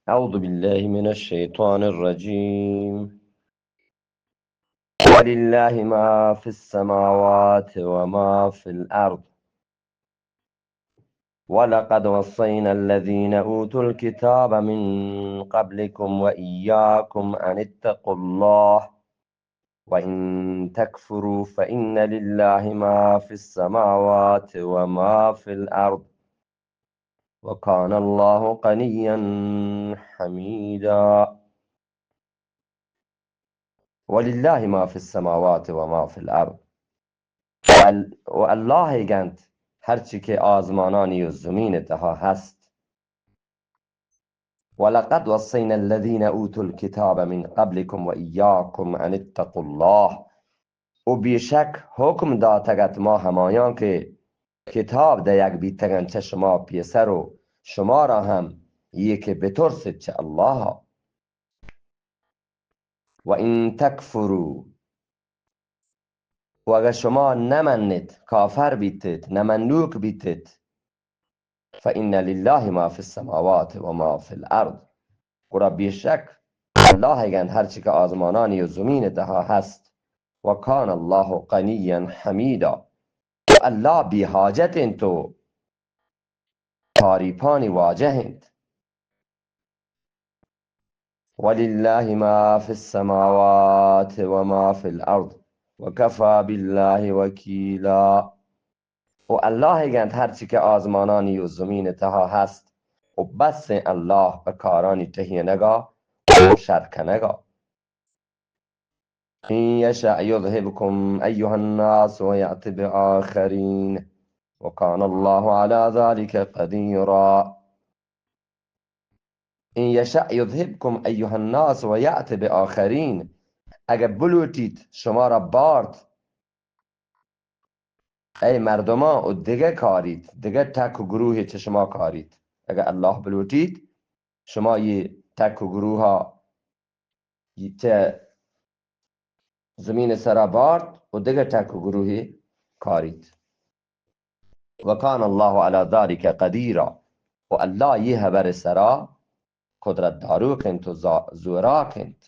أعوذ بالله من الشيطان الرجيم. ولله ما في السماوات وما في الأرض ولقد وصينا الذين أوتوا الكتاب من قبلكم وإياكم أن اتقوا الله وإن تكفروا فإن لله ما في السماوات وما في الأرض وكان الله غنيا حميدا. ولله ما في السماوات وما في الأرض و الله گند هرچی که آزمانانی و زمین تها هست. ولقد وصينا الذين اوتوا الكتاب من قبلكم و ایاکم ان اتقوا الله. و بیشک حکم داتگت ما همایان که کتاب ده یک بیتگن چه شما پیسر و شما را هم یک بترسید چه الله. و این تکفرو، و اگر شما نمنید کافر بیتید نمنوک بیتید، فإن لله ما في السماوات و ما في الارض. گرا بیشک الله گند هرچی که آزمانانی و زمین ده هست. و کان الله غنیا حمیدا. و الله بی حاجت این تو تاریپانی واجه اند. ولله ما في السماوات و ما في الارض و کفا بالله وکیلا. و الله گند هرچی که آزمانانی و زمین تها هست و بس الله به کارانی تهیه نگاه و شرکنگاه. إن يشأ يذهبكم أيها الناس ويأتي بآخرين وكان الله على ذلك قديرا. إن يشأ يذهبكم أيها الناس ويأتي بآخرين. اگر بلوتید شما را بارد ای مردما و دیگه کارید، دیگه تک و گروهی چه شما کارید. اگر الله بلوتید شما یه تک و گروه ها چه زمین سرا بارد و دیگه تک و گروهی کارید. و کان الله علی ذلك قدیرا. و الله یه هبر سرا قدرت دارو کند و زورا کند.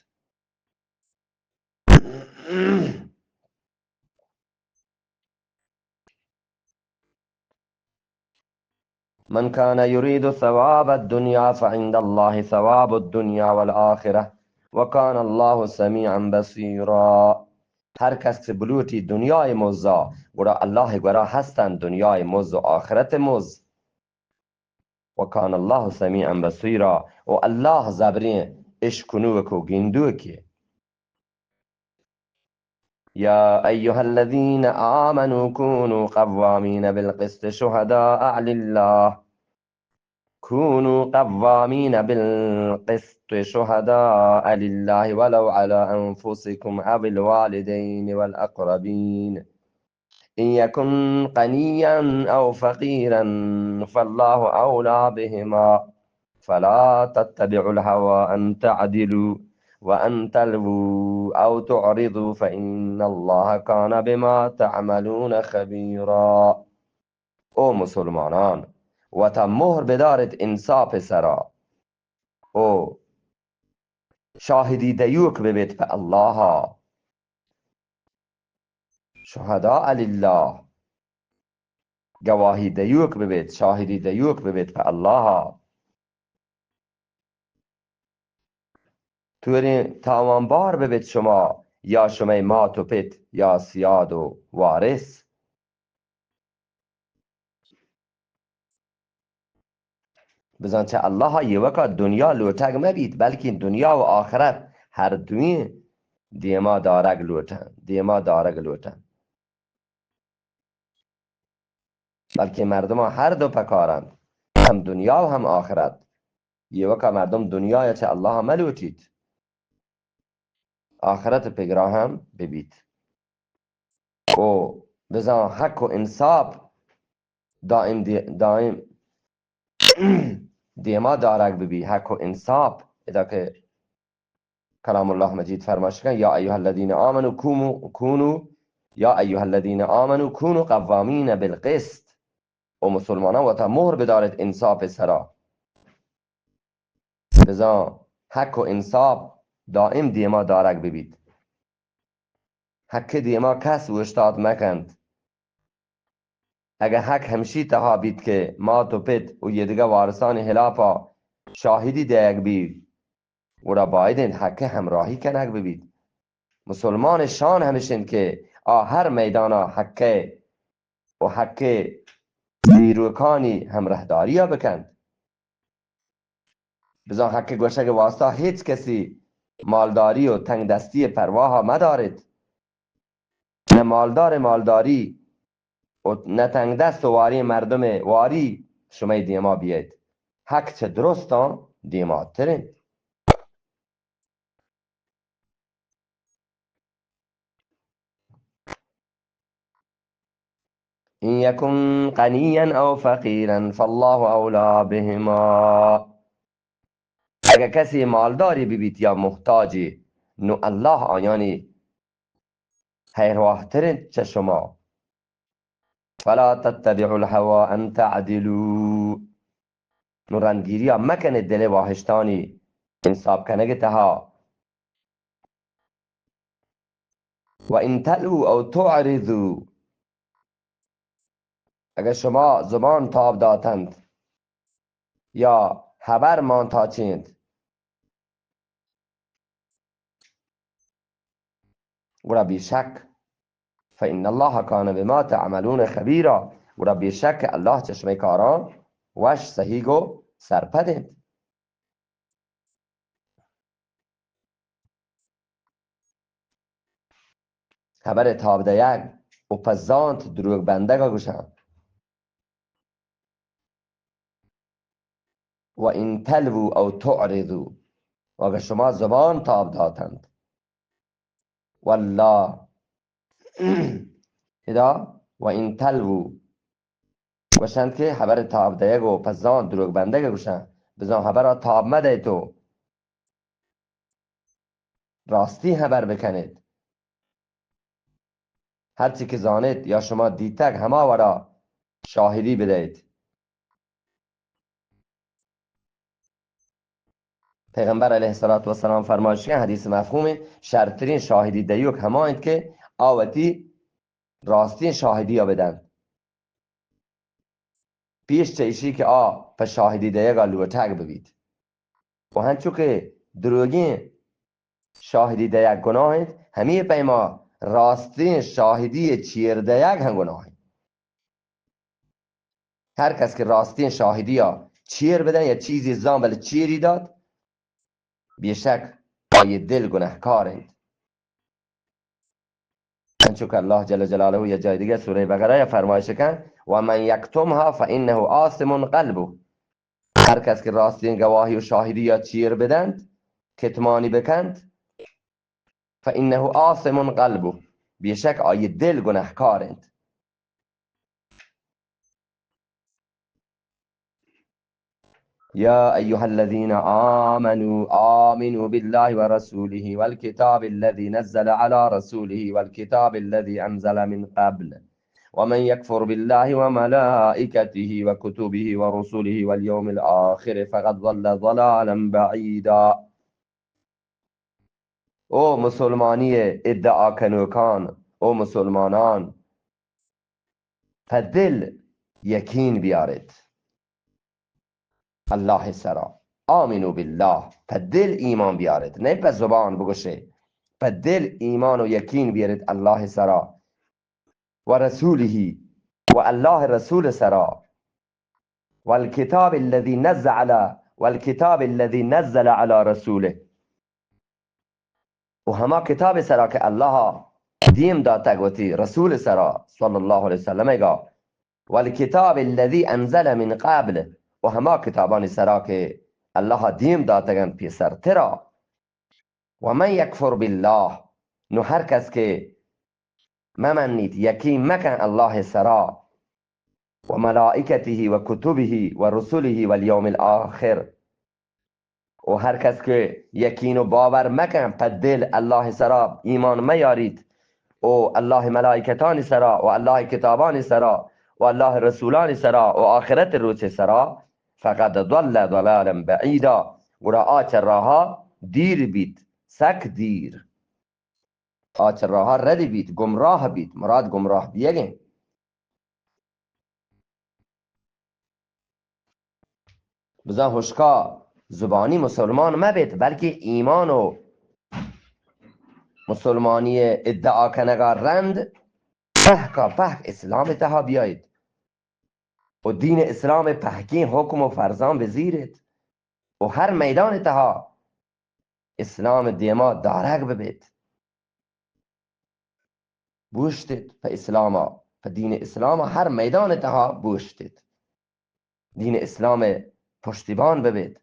من كان يريد ثواب الدنيا فعند الله ثواب الدنيا والآخرة وكان الله سميعا بصيرا. هر کس بلوتی دنیای مزا گرا الله گرا هستن دنیای مز و آخرت مز. و کان الله سميعا بصيرا. و الله زبرین اشکنوک و گندوک. يا أيها الذين آمنوا كونوا قوامين بالقسط شهداء لله. كونوا قوامين بالقسط شهداء لله ولو على أنفسكم أو الوالدين والأقربين إن يكن غنيا أو فقيرا فالله أولى بهما فلا تتبعوا الهوى أن تعدلوا وأن تلووا أو تعرضوا فإن الله كان بما تعملون خبيرا. او مسلمانان و تا مهر بدارد انصاف سرا او شاهدی دیوک ببید به الله. شهداء لله گواهی دیوک ببید، شاهدی دیوک ببید به الله. توری تاوانبار ببید شما یا شما مات و پت یا سیاد و وارث. بزن چه الله یه وقت دنیا لوتگ مبید بلکه دنیا و آخرت هر دوی دیما دارگ لوتن، دیما دارگ لوتن. بلکه مردم ها هر دو پکارند، هم دنیا و هم آخرت. یه وقت مردم دنیا چه الله ملوتید آخرت پگرا هم ببید. و بزن حق و انصاف دائم دیما دارگ ببی. حق و انصاف اذا که کلام الله مجید فرماش کن یا ایها الذین آمنوا کونوا یا ایها الذین آمنوا کونوا قوامین بالقسط. و مسلمانان و تا مهر بدارد انصاف سرا لذا حق و انصاف دائم دیما دارک ببید. حق دیما کس وشتاد مکند. اگه حق همشی تها بید که ما تو پت و یه دیگه وارثان هلافا شاهدی دیگ بید و را باید حق همراهی کنک ببید. مسلمان شان همشین که هر میدانا حق و حق نیروکانی همراهداری ها بکند. بزن حق گوشک واسطه هیچ کسی مالداری و تنگ دستی پرواها مدارد. نه مالداری و نه تنگ دست و واری مردم واری شما دیما بیاید. حق چه درستا دیما ترین. إن يكن غنيا أو فقيرا فالله أولى بهما. اگر کسی مالداری ببید یا محتاجی نو الله آیانی حیرواهترین چه شما. فلا تتبعوا الهوى ان تعدلوا. نو رندگیری ها مکنه دل واهشتانی انصاب کنه تها. و ان تلو او تعرضوا. اگر شما زبان تاب داتند یا خبر مان تاچند و بیشک فإن الله كان بما تعملون خبيرا. و بیشک الله چشم کاران وش صحیح و سرپدند. خبر تاب دیگ و پزانت دروغ بندگا گوشن. و این تلوو او تعرضو. و اگر شما زبان تاب داتند والله ادا و این تلوو گوشند که خبر تاب دیگ و پزانت دروغ بندگا گوشن. بزن خبر تاب مده تو راستی خبر بکنید. هرچی که زانید یا شما دیتک همه ورا شاهدی بدهید. پیغمبر علیه السلام فرمایش که حدیث مفهوم شرطترین شاهدی دیوک همایند که آوتی راستی شاهدی ها بدن. پیش چیشی که په شاهدی دیگا لوتک ببید. و هنچو که دروگین شاهدی دیگ گناهید همه پیما راستی شاهدی چیر دیگ هم گناهید. هر کس که راستی شاهدی ها چیر بدن یا چیزی زان بله چیری داد بیشک آیه دل گناهکارند. انچو که الله جل جلاله یا جای دیگه سوره بقره فرمایش کن و من یکتمها فانه آثم قلبه. هر کس که راستین گواهی و شاهدی یا چیر بدند کتمانی بکند فانه آثم قلبه بیشک آیه دل گناهکارند. يا أيها الذين آمنوا بالله ورسوله والكتاب الذي نزل على رسوله والكتاب الذي أنزل من قبل ومن يكفر بالله وملائكته وكتبه ورسله واليوم الآخر فقد ضل ضلالا بعيدا. او مسلمانی ادعا کنوکان، او مسلمانان پدل یقین بیارید الله سرا. آمینو بالله پدل ایمان بیارید، نه به زبان بگوشه، پدل ایمان و یقین بیارید الله سرا و رسوله و الله رسول سرا والکتاب الذي نزل على رسوله و همه کتاب سرا که الله دیم داته گوتی رسول سرا صلی الله علیه وسلم ایگا والکتاب الذي انزل من قبل و همه کتابان سرا که الله دیم داتگن پیسر ترا. و من یکفر بالله نو هر کس که ممنید یقین مکن الله سرا و ملائکته و کتبه و رسوله و اليوم الاخر و هر کس که یقین و باور مکن پدل الله سرا ایمان میارید و الله ملائکتان سرا و الله کتابان سرا و الله رسولان سرا و آخرت روز سرا فقد ضل ضلالا بعیدا گورا آچ راها دیر بید سک دیر آچ راها ردی بید گمراه بید مراد گمراه بیگه بزن هشکا زبانی مسلمان مبید بلکه ایمان و مسلمانی ادعا کنگار رند پهکا پهک اسلام تها بیایید و دین اسلام پهکی حکم و فرزان بزیرید و هر میدان تها اسلام دیما دارگ ببید بوشتید په اسلاما په دین اسلام هر میدان تها بوشتید دین اسلام پشتیبان ببید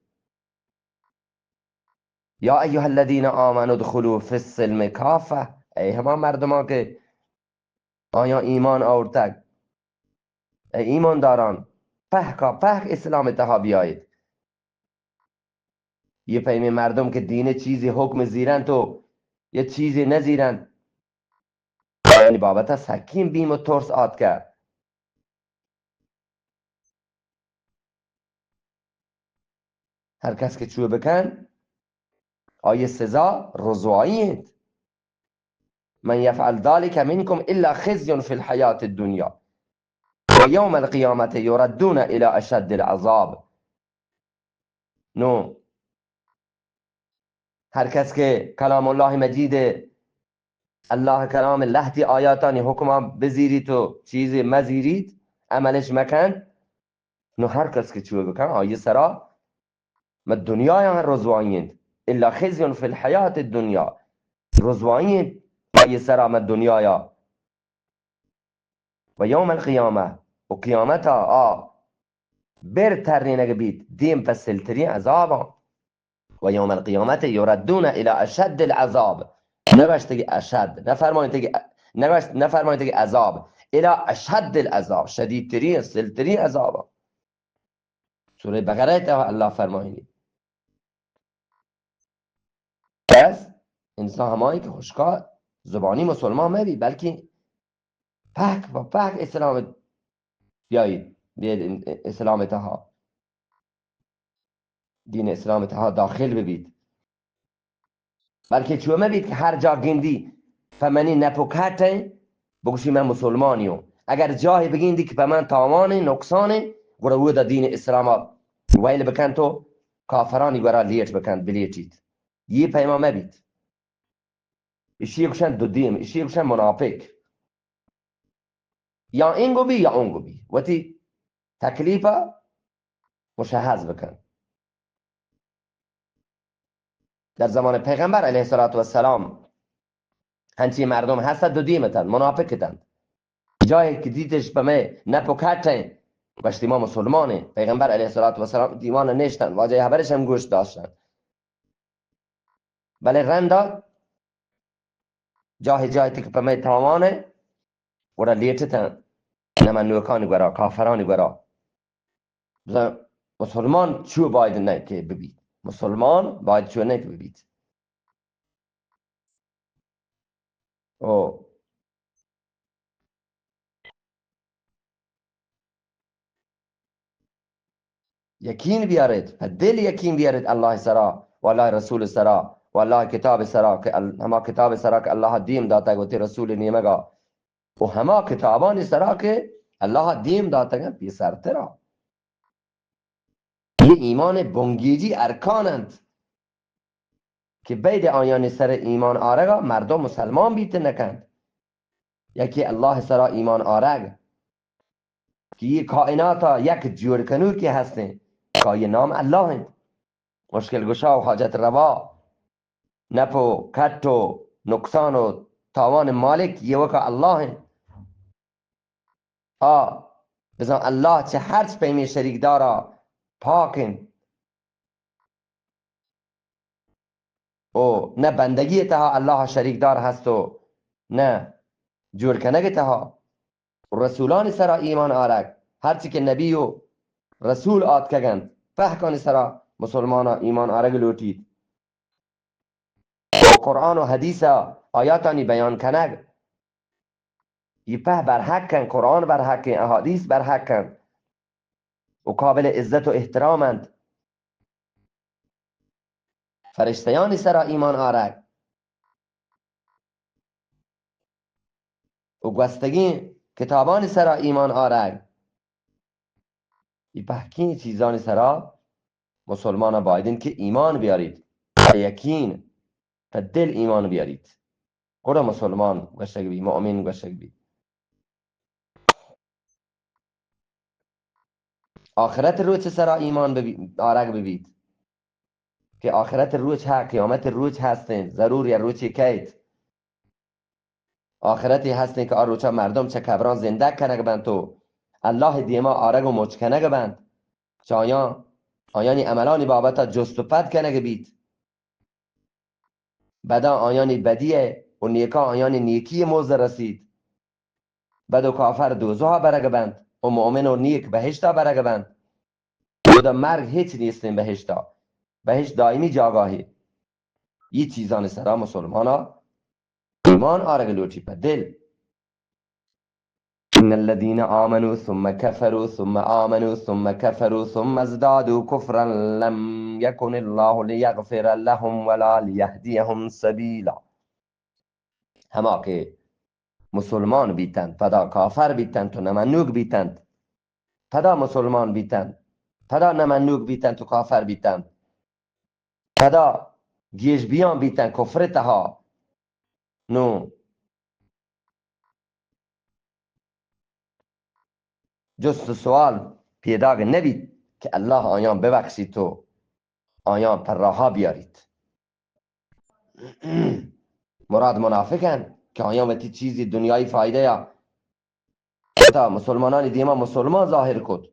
یا ایها الذین آمنوا ادخلوا فی السلم کافه ای همه مردمان که آیا ایمان آورتگ ای ایمان داران پهکا پهک اسلام تها بیایید یه پیمی مردم که دین چیزی حکم زیرند تو یه چیزی نزیرند یعنی بابتا سکیم بیم و ترس آد کرد هر کس که چوه بکن آیه سزا رضوایید من یفعل ذلك منكم الا خزي في الحياة الدنيا ويوم القيامة يردون الى اشد العذاب نو هر کس که کلام الله مجید الله کلام لحتی آیاتانی حکم بزیرید و چیزی مزیرید عملش مکن نو هر کس که چوه بکن آیه سرا ما دنیا یا رضوایید الا خزي في الحياة الدنيا رضوایید آیه سرا ما دنیا یا و یوم القیامه و قیامتا برترین بید دیم فسلترین عذابا و یوم القیامت یردون الى اشد العذاب نگاشتگی اشد نفرمایتگی عذاب الى اشد العذاب شدیدترین سلترین عذابا سوره بقره تا الله فرمایید پس انسان همایی که خوشکار زبانی مسلمان مبی بلکه پاک و پاک اسلام بیایید اسلام تها دین اسلام تها داخل ببید بلکه چوه مبید که هر جا گندی فمنی نپوکته بگوشی من مسلمانیو اگر جایی بگیندی که به من تاوانه نقصانه گره او دا دین اسلام ویل بکن تو کافرانی گره لیت بکن بلیتید یه پیما مبید اشی کشن دو دیم اشی کشن منافق یا اینگو بی یا اونگو بی و تی تکلیفا مشهز بکن در زمان پیغمبر علیه السلام هنچی مردم هست دو دیمتن منافقتن جایی که دیدش به می نپوکتن باشتی ما مسلمانه پیغمبر علیه السلام دیوان نشتن واجه حبرش هم گوش داشتن بله رندا جایی که به می تامانه ورا لیتتن نمن نوکانی گورا کافرانی گورا مسلمان چو باید نه که ببید مسلمان باید چو نه که ببید او یقین بیارید و دل یقین بیارید الله سرا و الله رسول سرا و الله کتاب سرا که همه کتاب سرا که الله دیم داتا گوتی رسول نیمگا و همه کتابان سرا که الله دیم داتا گن پی سرترا یہ ایمان بنگیجی ارکانند که بید آیان سر ایمان آرگا مردم مسلمان بیت نکند یکی الله سرا ایمان آرگ که یہ کائناتا یک جور کنور که هستن که یہ نام الله هند مشکل گشا و حاجت روا نپو کت و نقصان و تاوان مالک یہ وکا الله هند بزن الله چه هرچ پیمی شریک دارا پاکن او نه بندگی تها الله شریک دار هست و نه جور کنگ تها رسولان سرا ایمان آرک هرچی که نبی و رسول آد کگند فحکان سرا مسلمان ایمان آرگ لوٹید و قرآن و حدیث آیاتانی بیان کنگ یہ په بر حق کن قرآن بر حق کن احادیث بر حق کن و قابل عزت و احترامند فرشتیانی سرا ایمان آرگ و گوستگی کتابانی سرا ایمان آرگ ای بحکین چیزانی سرا مسلمان بایدین که ایمان بیارید یقین به دل ایمان بیارید قرآن مسلمان گوشتگ بی مؤمن گوشتگ بی آخرت روز سرا ایمان آرگ ببید که آخرت روز ها قیامت روز هستین ضرور یا روزی کیت آخرتی هستین که آروچا مردم چه کبران زنده کنگ بند تو الله دیما آرگ و مچ کنگ بند چه آیانی عملانی بابتا جست و پد کنگ بید بدا آیانی بدیه و نیکا آیانی نیکی موز رسید بد و کافر دوزها برگ بند و مؤمن و نیک بهشتا برگ بند و دا مرگ هیچ نیستین بهشتا بهشت دائمی جاگاهی یه چیزان سرا مسلمانا ایمان آرگ لوچی پا دل إن الذين آمنوا ثم كفروا ثم آمنوا ثم كفروا ثم ازدادوا كفرا لم يكن الله ليغفر لهم ولا ليهديهم سبيلا هما که مسلمان بیتند پدا کافر بیتند تو نمنوک بیتند پدا مسلمان بیتند پدا نمنوک بیتند تو کافر بیتند پدا گیش بیان بیتند کفرتها نو جست سوال پیدا نبید که الله آیان ببخشید تو آیان پر راها بیارید مراد منافقن که آیان وقتی چیزی دنیای فایده یا تا مسلمانانی دیما مسلمان ظاهر کد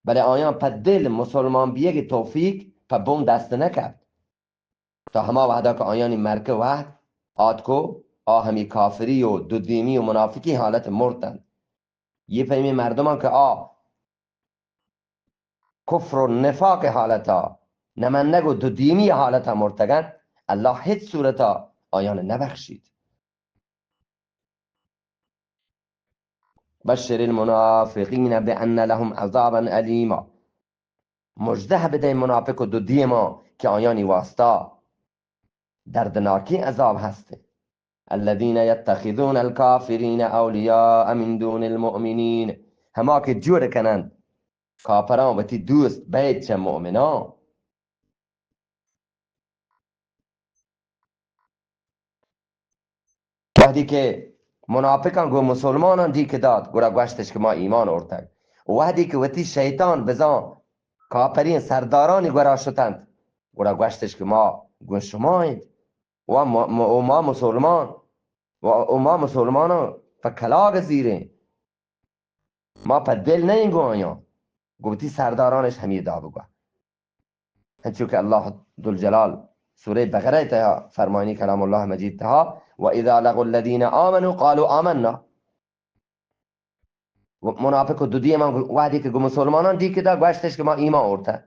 بله آیان پا دل مسلمان بیه توفیق پا بون دست نکرد تا همه وحده که آیانی مرکه وحد آد کو همی کافری و دودیمی و منافقی حالت مردن یه فهمی مردمان که کفر و نفاق حالتا نمنگ و دودیمی حالتا مرتگن الله هیچ صورتا آیان نبخشید بشر المنافقین بأن لهم عذابا الیما مجده بده منافق و دودیما که آیانی واسطا دردناکی عذاب هسته الذين يتخذون الكافرين اولیاء من دون المؤمنین هما که جور کنند کافران و تی دوست بید چه مؤمنان وقتی که منافقان گو مسلمانان دی که داد گوڑا گوشتش که ما ایمان ارتگ وقتی که وقتی شیطان بزان کافرین سردارانی گوڑا شدند گوڑا گوشتش که ما گو شمایید و ما مسلمان و ما مسلمان پا کلاغ زیره ما پا دل نین گو آیا گوتی سردارانش همین دا بگو هنچو که الله ذوالجلال سوره بقره تها فرمانی کلام الله مجید تها و اذا لقوا الذين آمنوا قالوا آمنا منافق دو دی من وحدی که گو مسلمانان دی که دا گوشتش که ما ایمان ارته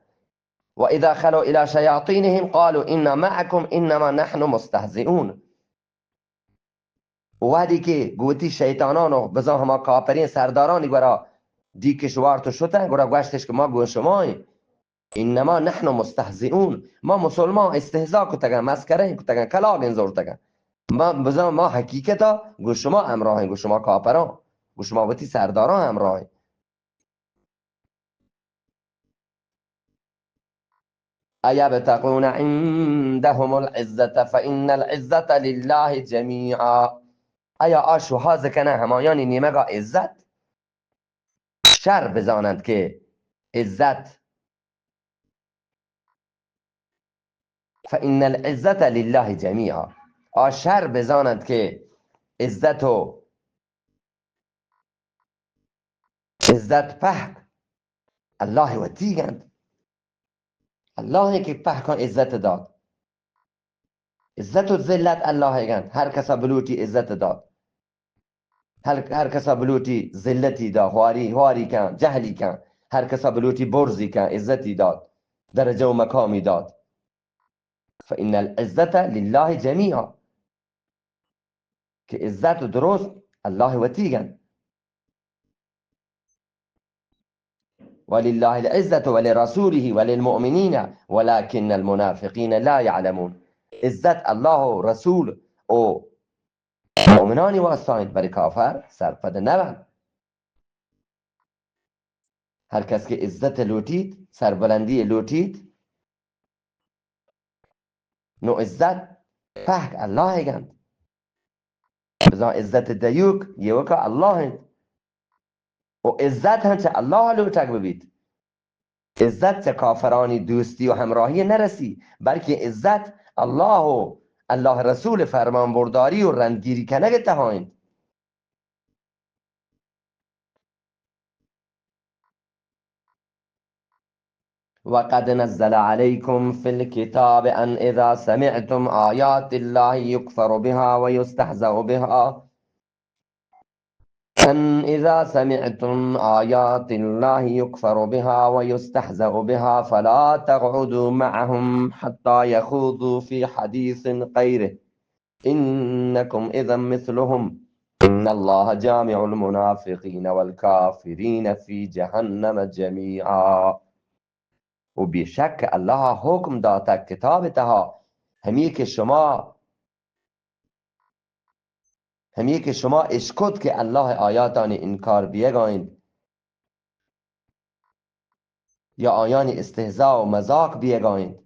و اذا خلوا الى شیاطینهم قالوا انا معكم انما نحن مستهزئون وحدی که گوتی شیطانانو بزا هما کافرین سردارانی گورا دی کشوار تو شدن گورا گوشتش که ما گو شمای انما نحن مستهزئون ما مسلمان استهزا کتگن مسکره کتگن کلاغ انزور تگن ما بزا ما حقیقتا گو شما امراهین گو شما کافران گو شما وتی سرداران امراهین ایبتغون عندهم العزة فإن العزة لله جميعا ایا آشوها زکنه همایانی نیمگا عزت شر بزانند که عزت فإن العزة لله جميعا شر بزانند که عزت و عزت پهک الله و تیگند الله که پهکان عزت داد عزت و ذلت الله گند هر کسا بلوٹی عزت داد هر کسا بلوٹی ذلتی دا خواری کن جهلی کن هر کسا بلوٹی برزی کن عزتی داد درجه و مقامی داد فإن العزة لله جميعا که عزت و درست الله و تیگن ولله العزة ولرسوله وللمؤمنين ولكن المنافقين لا يعلمون. عزت الله و رسول و مؤمنانی واسطاین، برای کافر سرپد نبند. هر کس که عزت لوٹید، سربلندی لوٹید، نو عزت پهک الله گند. بزا عزت دیوک یوکا الله هند و عزت هم چه الله لوٹک ببید. عزت چه کافرانی دوستی و همراهی نرسی، بلکه عزت الله و الله رسول فرمان برداری و رندگیری کنگ تهایند. وقد نزل عليكم في الكتاب أن إذا سمعتم آيات الله يكفر بها ويستهزأ بها فلا تقعدوا معهم حتى يخوضوا في حديث غيره إنكم إذا مثلهم إن الله جامع المنافقين والكافرين في جهنم جميعا. و بیشک الله حکم داده کتاب تها همی که شما اشکد که الله آیاتان انکار بیگایند یا آیان استهزاء و مذاق بیگایند.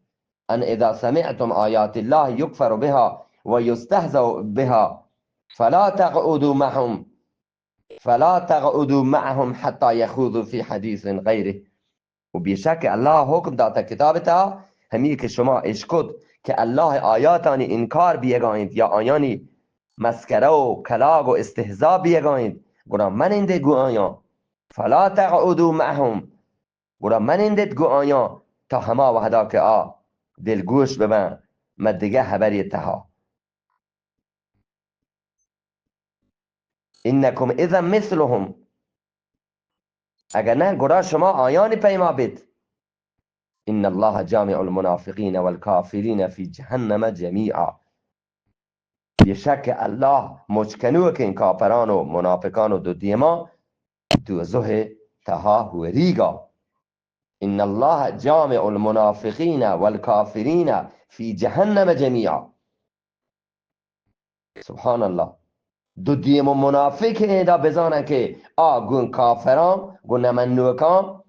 ان اذا سمعتم آیات الله یکفر بها و یستهزأ بها فلا تقعدوا معهم حتی یخوضوا فی حدیث غیره. و بیشک الله حکم داده کتاب تا همی که شما اشکد که الله آیاتان انکار بیگایند یا آیانی مسکره و کلاگ و استهزا بیگایند. گونا من اندت گو آیا فلا تقعدوا معهم، گونا من اندت گو آیا تا هما وحدا که دلگوش ببن مدگه حبری تها. انکم اذا مثلهم، اگر نه گونا شما آیان پیما بید. ان الله جامع المنافقین والکافرین فی جهنم جمیعا. بیشک الله مجکنوه که این کافران و منافقان و دو دیما دوزه تها هوریگا. ان الله جامع المنافقین والکافرین فی جهنم جمیعا. سبحان الله. دو دیم و منافق ایدا بزانن که گون کافران گون نمنوکان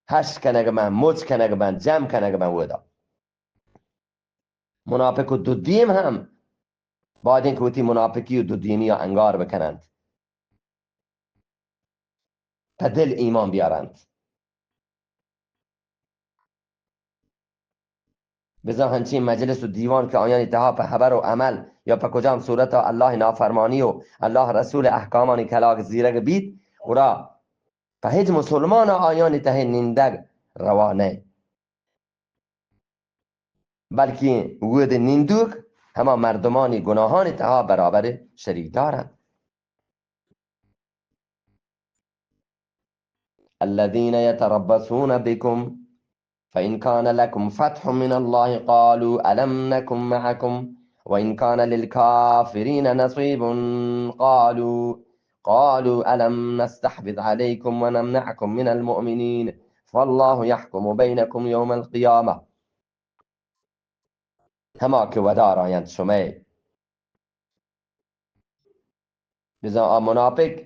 هش کنگ من، مچ کنگ من، جمع کنگ من ودا. منافق و دو دیم هم باید این که وقتی منافقی و دو دیمی ها انگار بکنند، تا دل ایمان بیارند. بزا هنچین مجلس و دیوان که آیان اتحا په خبر و عمل یا په کجام صورت الله نافرمانی و الله رسول احکامان کلاک زیرگ بید و را په هیچ مسلمان آیان ته نندگ روانه، بلکه ود نندوک همه مردمانی گناهان اتحا برابر شریک دارند. الذين يتربصون بكم فإن كان لكم فتح من الله قالوا ألم نكن معكم وإن كان للكافرين نصيب قالوا ألم نستحفظ عليكم ونمنعكم من المؤمنين فالله يحكم بينكم يوم القيامة. هما که ودار آیند شمه بزا منافق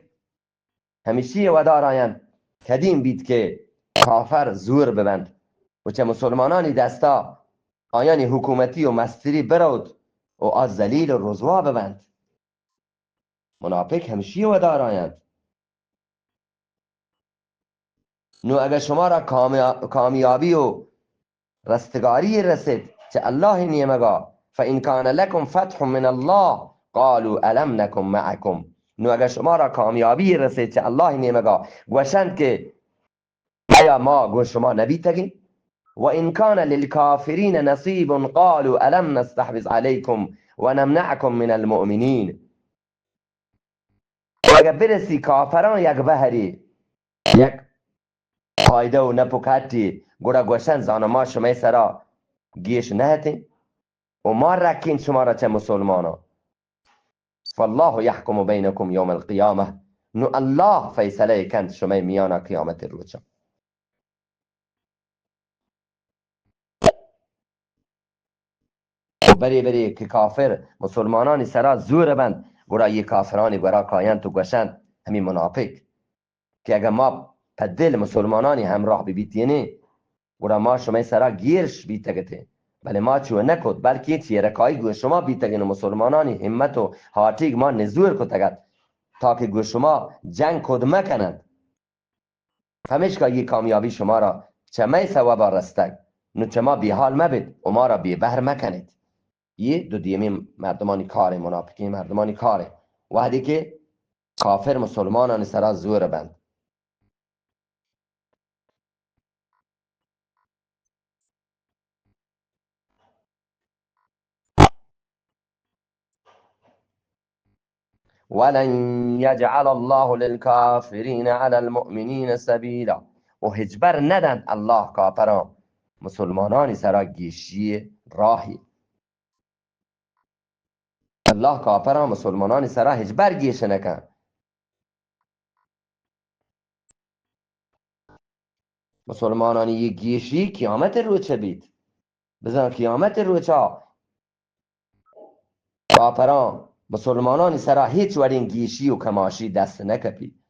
همیشه ودار آیند کدیم بید که کافر زور ببند و چه مسلمانانی دستا آیانی حکومتی و مستری برود و از ذلیل و رضوا ببند. منافق همیشه ودار آیند. نو اگر شما را کامیابی و رستگاری رسید چه الله نیمگا فإن كان لكم فتح من الله قالوا ألم نكن معكم. نو اگر شما را کامیابی رسید چه الله نیمگا گوشند که آیا ما گوش شما نبی تگیم. و ان كان للكافرين نصيب قالوا ألم نستحوذ عليكم ونمنعكم من المؤمنين. اگر برسی کافران یک بهری یک فایده و نپوکتی گوره گوشن زان ما شما سرا گیش نهتیم و ما رکین شما را چه مسلمانا. فالله يحكم بينكم يوم القيامة. نو الله فیصله کند شما میانا قیامت روچا. بری بری که کافر مسلمانانی سرا زور بند گورا یه کافرانی گورا کاین تو گوشند همین منافق که اگر ما په دل مسلمانانی همراه ببیتینی گورا ما شما سرا گیرش بیتگته بله ما چو نکد بلکه چیرکایی گو شما بیتگین مسلمانانی همت و هاتیگ ما نزور کتگد تا که گو شما جنگ کد مکنند فهمش که یه کامیابی شما را چه ثواب رستگ نو چما بی حال مبید و ما را بی بهر مکنید یه دو دیمی مردمانی کاره منافقین مردمانی کاره وحدی که کافر مسلمانان سرا زور بند ولن يجعل الله للكافرين على المؤمنين سبيلا و هجبر ندند الله کافران مسلمانانی سرا گیشی راهی الله کافران مسلمانانی سرا هجبر گیش نکن مسلمانانی یه گیشی قیامت رو چه بید بزن قیامت رو چه کافران مسلمانانی سرا هیچ ورین گیشی و کماشی دست نکپی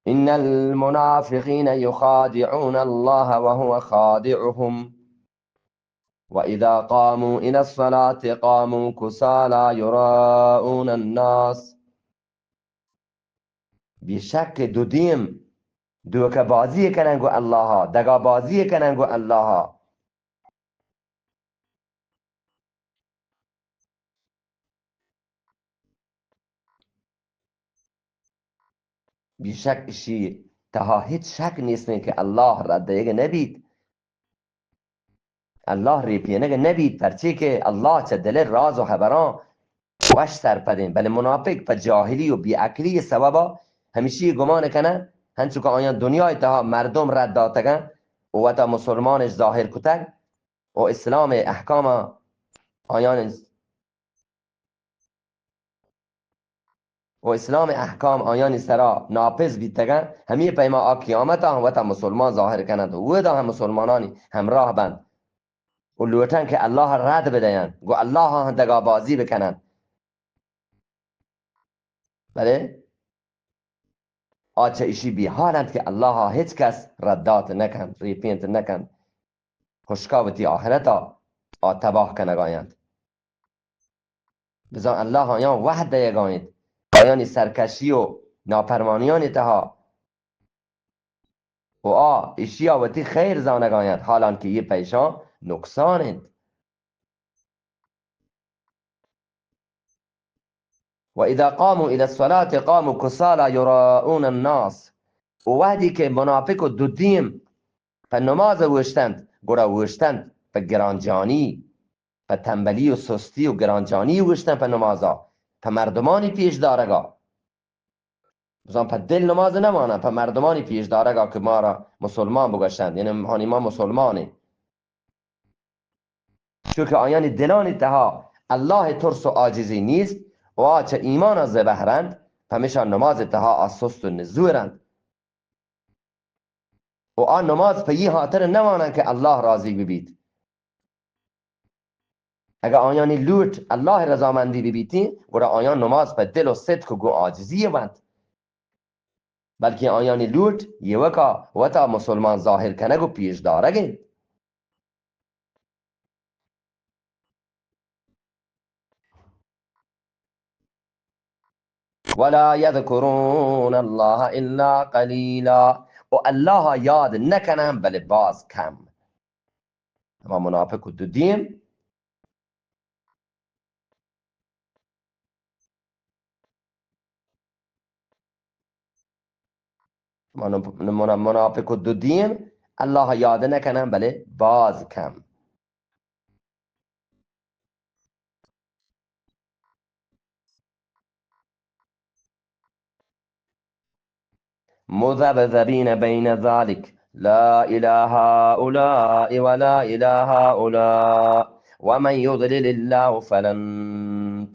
إن المنافقين يخادعون الله وهو خادعهم وإذا قاموا إلى الصلاة قاموا كسالى يراءون الناس بشك دودیم دوکه بازی کنن گو الله دگا بازی کنن گو الله بیشک اشی تها هیچ شک نیست که الله رد دیگه نبید الله ریپینه نبید پرچه که الله چه دل راز و خبران وش سرپدین بله منافق پا جاهلی و بیعقلی سببا همیشه گمان کنن هنچو که آیان دنیای تها مردم رد داتگن و تا مسلمانش ظاهر کتگ و اسلام احکام آیان و اسلام احکام آیان سرا ناپس بیتگن همه پیما آ قیامت و تا مسلمان ظاهر کنند و دا هم مسلمانانی همراه بند و لوتن که الله رد بدهند گو الله ها دگا بازی بکنند بله آچه ایشی بی حالند که الله ها هیچ کس ردات نکن ریپینت نکن خشکاوتی آخرتا تباه کنگایند بزن الله آیان وحده یگانید آیانی سرکشی و ناپرمانیانی تها و ایشی آوتی خیر زانگایند حالان که یه پیشان نقصانند و اذا قاموا الى الصلاة قاموا كسالى يراءون الناس و وحدی که منافق و دودیم په نماز وشتند گورا وشتند په گرانجانی په تنبلی و سستی و گرانجانی وشتند په نمازا په مردمانی پیش دارگا بزن په دل نماز نمانند په مردمانی پیش دارگا که ما را مسلمان بگشتند یعنی هانی ما مسلمانی چون که آیان دلانی تها الله ترس و عاجزی نیست و آچه ایمان از بهرند پمیشان نماز تها آسست و نزورند و آن نماز په یه خاطر نمانند که الله راضی ببید اگر آیانی لوٹ الله رضامندی ببیتی گوره آیان نماز په دل و صدق و گو عاجزی بند بلکه آیانی لوٹ یه وکا و تا مسلمان ظاهر کنگ و پیش دارگین ولا يذكرون الله الا قليلا و الله یاد نکنن بله باز کم اما منافق و دودیم منافق و دودیم الله یاد نکنن بله باز کم مذبذبین بین ذلك لا إله هؤلاء ولا إله هؤلاء ومن يضلل الله فلن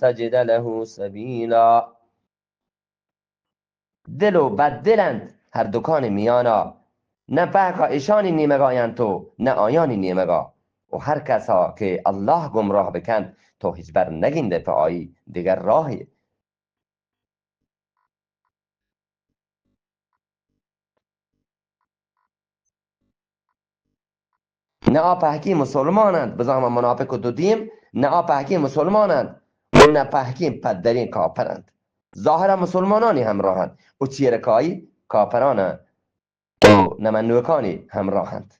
تجد له سبيلا دل و بد دلند هر دکان میانا، نه بحکا ایشانی نیمگاین تو نه آیانی نیمگا. و هر کسا که الله گمراه بکند تو هیچ بر نگینده پا آیی دیگر راهی. نه آپهکی مسلمانند بزام منافق و دو دیم، نه آپهکی مسلمانند و نه پهکی پدرین کافرند. ظاهر مسلمانانی همراهند و چیرکایی کافرانند و نمنوکانی همراهند.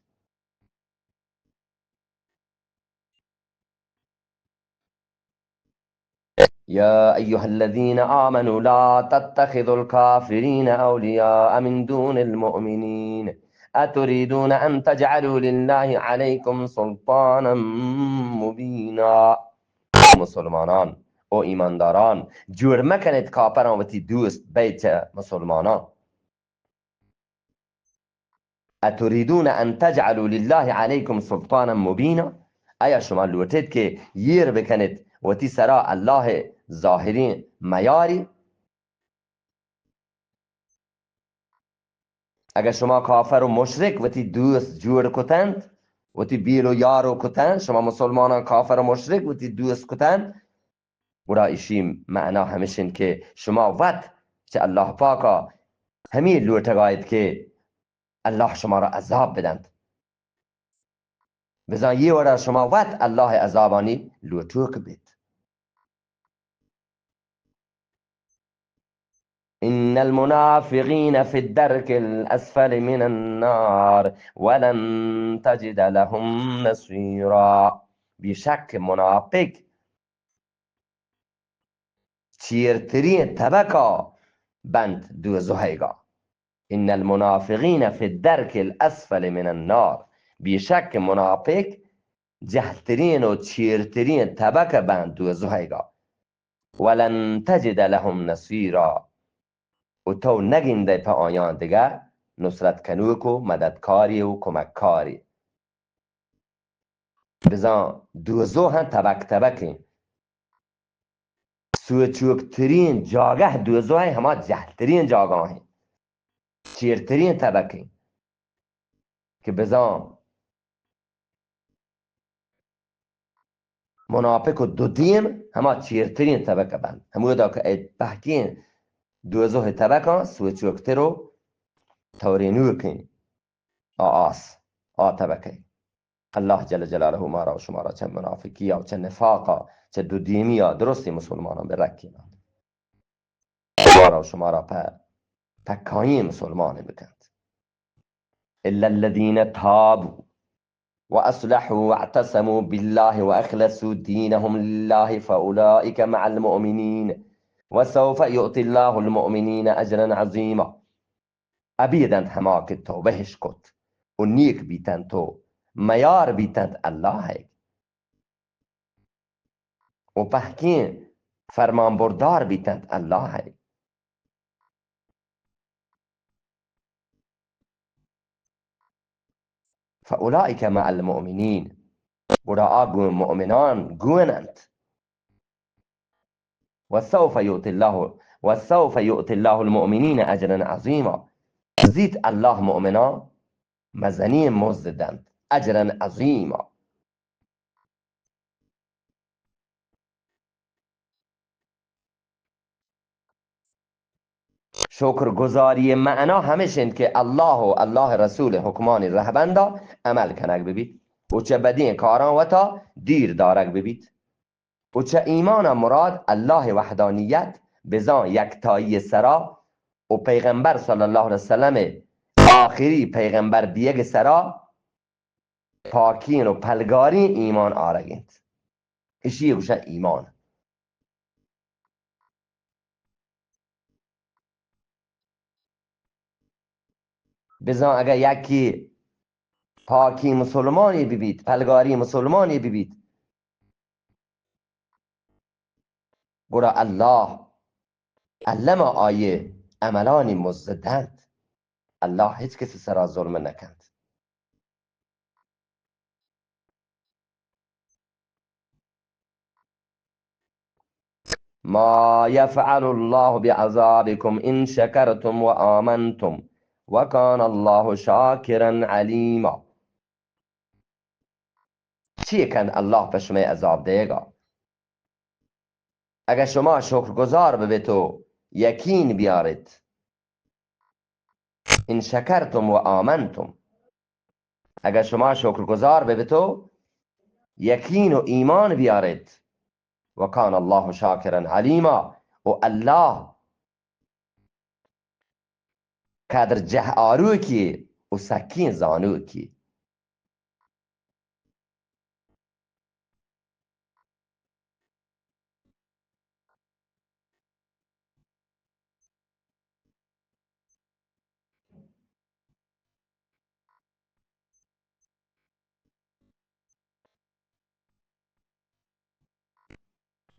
يا أيها الذين آمنوا لا تتخذوا الكافرين أولياء من دون المؤمنين أتريدون أن تجعلوا لله عليكم سلطانا مبينا. مسلمانان او ایمانداران جور مکنید کافران وتی دوست بیت مسلمانان. اتريدون ان تجعلوا لله عليكم سلطانا مبینا، ایا شما لوتید که یر بکنید وتی سرا الله ظاهرین میاری. اگر شما کافر و مشرک وتی دوست جور کتند وتی بیل و یار و کتند، شما مسلمانان کافر و مشرک وتی دوست کتند، برا ایشی معنا همشین که شما وقت چه الله پاکا همین لوتگاید که الله شما را عذاب بدند. بزن یه ورا شما وقت الله عذابانی لوتوک بید. إن المنافقين في الدرك الأسفل من النار ولن تجد لهم نصيرا. بیشک منافق چیرترین طبقه بند دوزخیگا. إن المنافقين في الدرك الأسفل من النار، بیشک منافق جهلترین و چیرترین طبقه بند دوزخیگا. ولن تجد لهم نصيرا، و تو نگینده پا آیان دیگر نصرت کنوک و مددکاری و کمککاری. بزن دوزو هم طبق طبقی سوچوکترین جاگه دوزو هم همه جهلترین جاگه هم چیرترین طبقی که بزن منافق و دو دیم همه چیرترین طبقه بند همه دا که اید بحکین دوزو طبقه سوچوکتر رو تورینو کن آس طبقه. الله جل جلاله ما را و شما را چه منافقی و چه نفاقا چه دو دیمی درستی مسلمانان برکینا ما را و شما را پکایی مسلمان بکند. الا الذين تابوا واصلحوا واعتصموا بالله واخلصوا دينهم لله فاولئك مع المؤمنين وسوف يؤتي الله المؤمنين اجرا عظيما. ابیدند همه که توبهش کد و نیک بیتند تو میار بیتند الله و پهکین فرمان بردار بیتند الله. فاولئک مع المؤمنین، برا آگون مؤمنان گونند. وسوف يؤتي الله المؤمنین اجرا عظیما، زید الله مؤمنان مزنی مزدند اجرا عظیما. شکرگزاری معنا همشین که الله و الله رسول حکمان رهبندا عمل کنگ ببید و چه بدین کاران و تا دیر دارگ ببید و چه ایمان مراد الله وحدانیت بزان یکتایی سرا و پیغمبر صلی الله علیه وسلم آخری پیغمبر بیگ سرا پاکین و پلگاری ایمان آرگید. اشیه گوشه ایمان. بزن اگر یکی پاکی مسلمانی ببید پلگاری مسلمانی ببید گرا الله علم آیه عملانی مزدند. الله هیچ کسی سرا ظلم نکند. ما يفعل الله بعذابكم إن شكرتم وآمنتم وكان الله شاكرا عليما. چیه کن الله به شما عذاب دیگا اگر شما شکرگزار به تو یقین بیارید. ان شکرتم و آمنتم، اگر شما شکرگزار به تو یقین و ایمان بیارید. و کان الله شاکرا علیما، و الله قدر جه آرو کی و سکین زانو کی.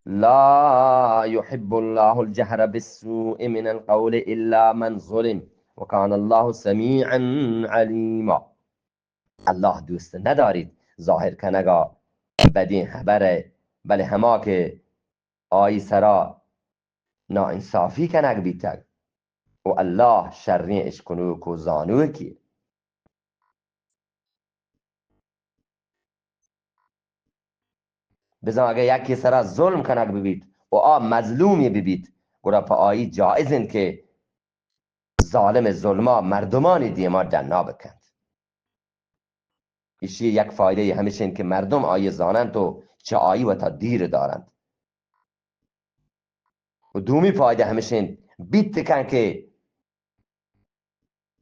لا يحب الله الجهر بالسوء من القول إلا من ظلم وكان الله سميعا عليما. الله دوست ندارید ظاهر کنگا بدین خبره، بله هما که آی سرا ناانصافی کنگ بیتگ و الله شرنی اشکنوک و زانوکی. بزن اگه یکی سرا ظلم کنگ ببید و مظلومی ببید، گرا پا آیی جائزن که ظالم ظلما مردمانی دیما دنا بکند. ایشی یک فایده همیشه که مردم آیی زانند و چه آیی و تا دیر دارند. و دومی فایده همیشه بیت کن که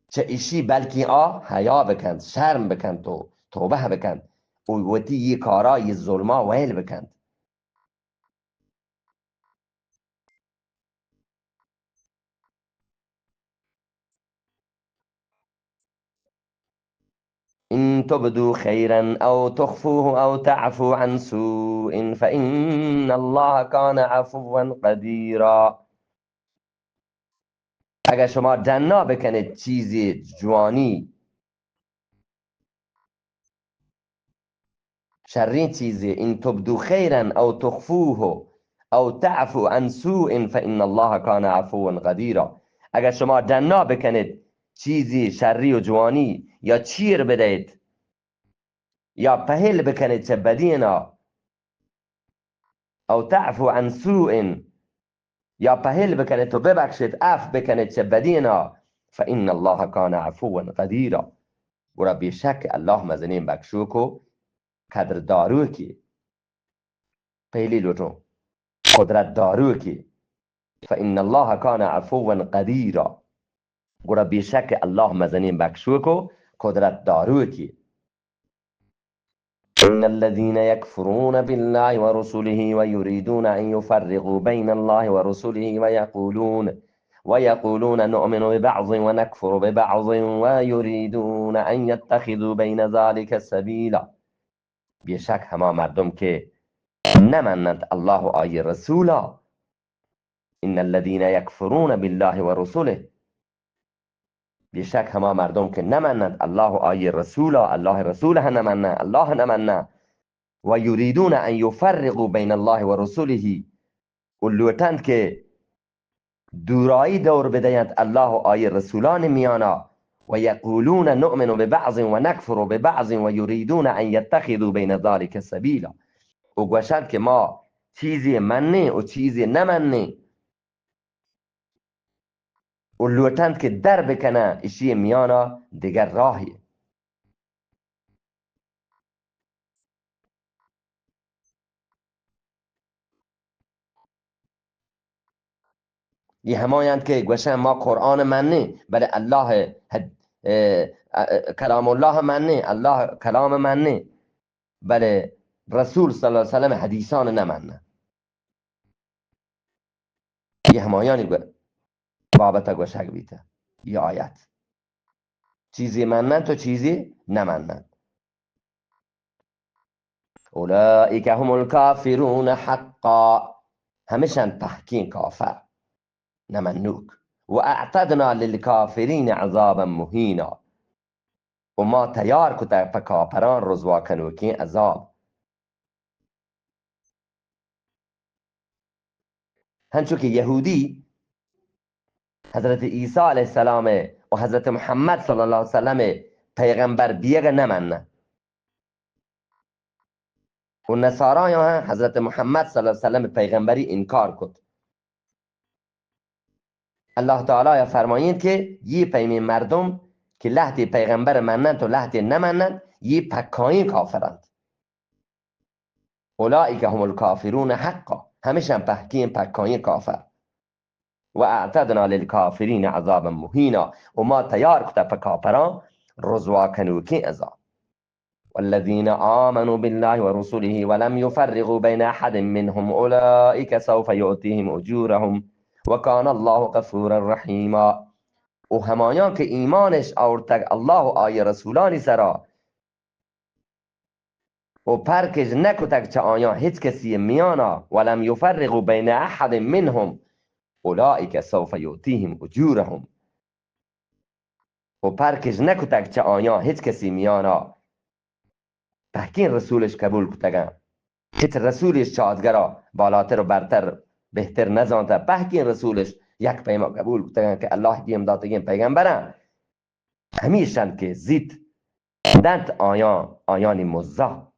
چه ایشی بلکی حیا بکند، شرم بکند تو توبه بکند و وتی یه کارا یه ظلما ویل بکند. إن تبدوا خيرا أو تخفوه أو تعفو عن سوء فإن الله كان عفوا قديرا. اگر شما دنا بکنید چیزی جوانی، شرین چیزی، این تبدو خیرا او تخفوه او تعفو عن سوء فإن الله كان عفوا قديرا. اگر شما دنا بکنید چیزی شری و جوانی، یا چیر بدهید یا پهل بکنید چه بدینا، او تعفو عن سوء یا پهل بکنید و ببخشید عفو بکنید چه بدینا، فإن الله كان عفوا قديرا. و بیشک الله مزنین بخشوکو قدر دارو کی پهلی لوٹو قدرت دارو کی. فإن الله كان عفوا قديرا. گوڑا بیشک الله مزنین بخشوکو قدرت دارو کی. إن الذين يكفرون بالله ورسله ويريدون أن يفرقوا بين الله ورسله ويقولون نؤمن ببعض ونكفر ببعض ويريدون أن يتخذوا بين ذلك سبيلا. بیشک هما مردم که نمانند الله و آی رسولا. إن الذين يكفرون بالله ورسله، بیشک هما مردم که نمانند الله و آی رسولا، الله رسول نمانند، الله نمانند. و یریدون ان یفرقوا بین الله و رسوله، و لوتند که دورایی دور بدهند الله و آی رسولان میانا. و یقولون نؤمن ببعض و نکفر ببعض و یریدون ان یتخذوا بین ذلک سبیلا. و گوشند که ما چیزی منی و چیزی نمنی، و لوتند که در بکنه اشی میانا دیگر راهی. یه همایند که گوشن ما قرآن منی، بله الله کلام الله منی، الله کلام منی، بله رسول صلی الله علیه وسلم حدیثان نمنه. یه همایانی بابتا گوشک بیته یه آیت چیزی منن تو چیزی نمنن. اولئک هم الکافرون حقا، همشن تحکین کافر نمنوک. و اعتدنا للکافرین عذابا مهینا، و ما تیار کتا پکاپران رزوا کنوکی عذاب. هنچو که یهودی حضرت عیسی علیه السلام و حضرت محمد صلی الله علیه وسلم پیغمبر بیگه نمنه و نصارا یا حضرت محمد صلی الله علیه وسلم پیغمبری انکار کد. الله تعالی فرمایید که یه پیمی مردم که لحظه پیغمبر منند و لحظه نمنند یه پکایی کافرند. اولئک هم الکافرون حقا، همیشه پکایی کافر. و اعتدنا للکافرین عذابا مهینا، و ما تیار کده پا کافران رزوا کنوکی عذاب. والذین آمنوا بالله ورسوله ولم يفرقوا بين احد منهم اولئک سوف یؤتیهم اجورهم وکان الله غفورا رحیما. و همایان که ایمانش آورتگ الله و آیه رسولانی سرا و پرکش نکتگ چه آیا هیچ کسی میانا ولم یفرقوا بین احد منهم اولئک سوف یؤتیهم اجورهم و پرکش نکتگ چه آیا هیچ کسی میانا پهکین رسولش قبول کتگن هیچ رسولش چادگرا بالاتر و برتر بهتر نزانته پهکین رسولش یک پیما قبول کتگن که الله دیم داتگین پیغمبرن همیشند که زید دنت آیانی مزا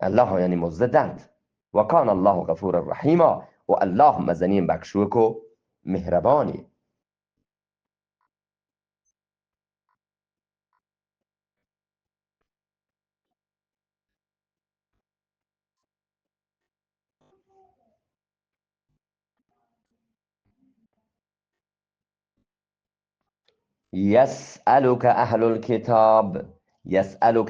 الله آیانی مزا دنت و کان الله غفور الرحیما و الله مزنین بخشوک و مهربانی. يسألك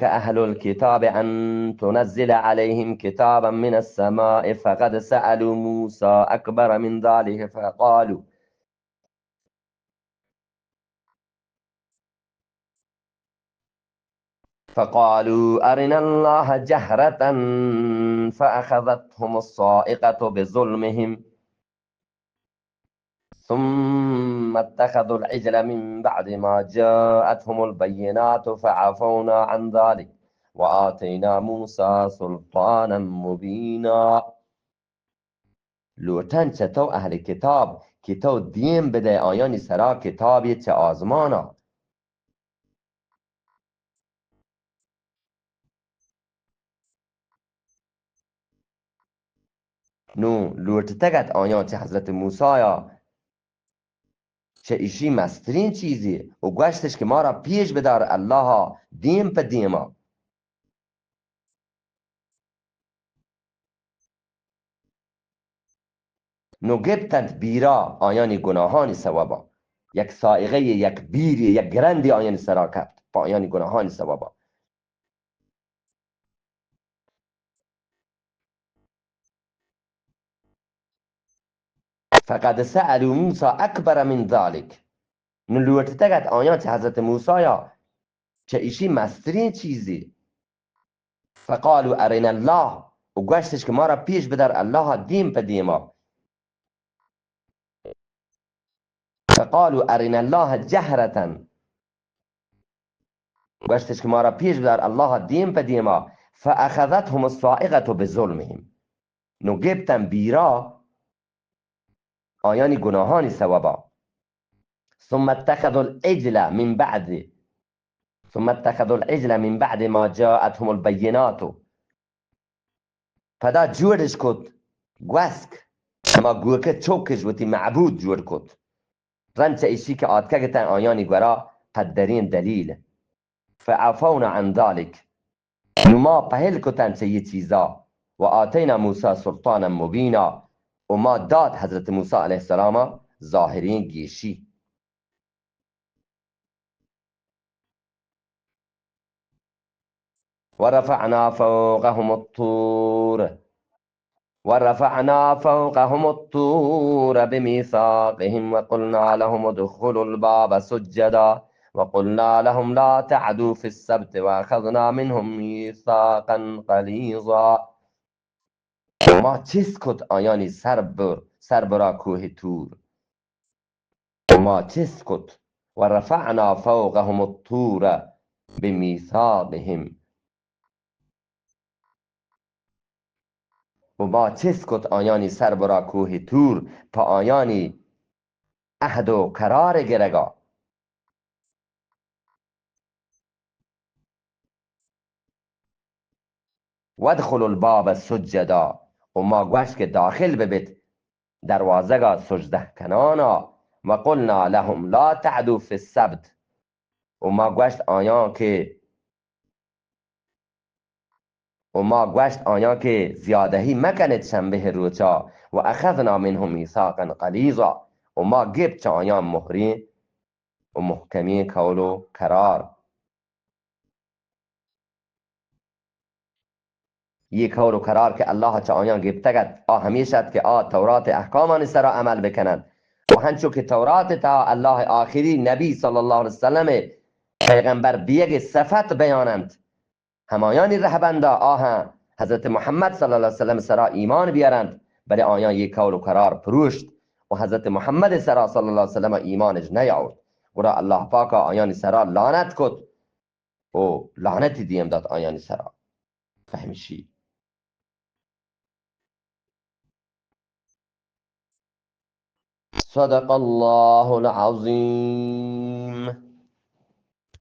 أهل الكتاب أن تنزل عليهم كتابا من السماء فقد سألوا موسى أكبر من ذلك فقالوا أرنا الله جهرة فأخذتهم الصائقة بظلمهم ثم اتخذوا العجل من بعد ما جاءتهم البينات فعفونا عن ذلك وآتينا موسى سلطانا مبينا. لوتن چطو اهل کتاب که تو دیم بده آیانی سرا کتابی چه آزمانا نو لوت تگت آیان چه حضرت موسی چه ایشی مسترین چیزی و گوشتش که ما را پیش بدار الله دیم پا دیما نو گبتند بیرا آیانی گناهانی سوابا یک سائقه یک بیری یک گرندی آیانی سرا کفت با آیانی گناهانی سوابا. فقد سألوا موسى اکبر من ذلك نو لوت تگت آیان چه حضرت موسی چه ایشی مسترین چیزی فقالوا ارنا الله و گوشتش که ما را پیش بدار الله دیم پا دیما فقالوا ارنا الله جهرة گوشتش که ما را پیش بدار الله دیم پا دیما فاخذتهم الصاعقة بظلمهم نو گبتن بیرا آیانی گناهانی سوابا ثم اتخذوا العجل من بعد ما جاءتهم البينات پدا جورش کد گوسک اما گوکه چوکش وتی معبود جور کد رنچه ایشی که آتکگتن آیانی گورا پدرین دلیل فعفونا عن ذلك نما پهل کتن چه یه چیزا و آتینا موسی سلطانا مبینا و ما داد حضرت موسی علیه السلام ظاهرین گیشی. ورفعنا فوقهم الطور بميثاقهم وقلنا لهم ادخلوا الباب سجدا وقلنا لهم لا تعدوا في السبت واخذنا منهم ميثاقا غليظا. ما چیز کد آیانی سر برا کوه تور ما چیز کد ورفعنا فوقهم الطور بميثاقهم و ما چیز کت آیانی سر برا کوه تور پا آیانی عهد و قرار گرگا ودخل الباب سجدا و ما گوشت که داخل ببید دروازه سجده کنانا و قلنا لهم لا تعدو فی السبت و ما گوشت آیا که زیادهی مکنید شنبه روچا و اخذنا منهم میثاقا غلیظا و ما گفت چه آیا مهری و محکمی قول و قرار یک قول و قرار که الله چه آیا گفتگد همیشت که تورات احکامان سر عمل بکنند و هنچو که تورات تا الله آخری نبی صلی الله علیه وسلم پیغمبر بیگ صفت بیانند همایانی رهبنده حضرت محمد صلی الله علیه وسلم سرا ایمان بیارند بلی آیان یک قول و قرار پروشت و حضرت محمد سرا صلی الله علیه وسلم ایمانش نیاورد گرا الله پاک آیان سرا لعنت کد و لعنت دیم داد آیان سرا فهمشی صدق الله العظیم.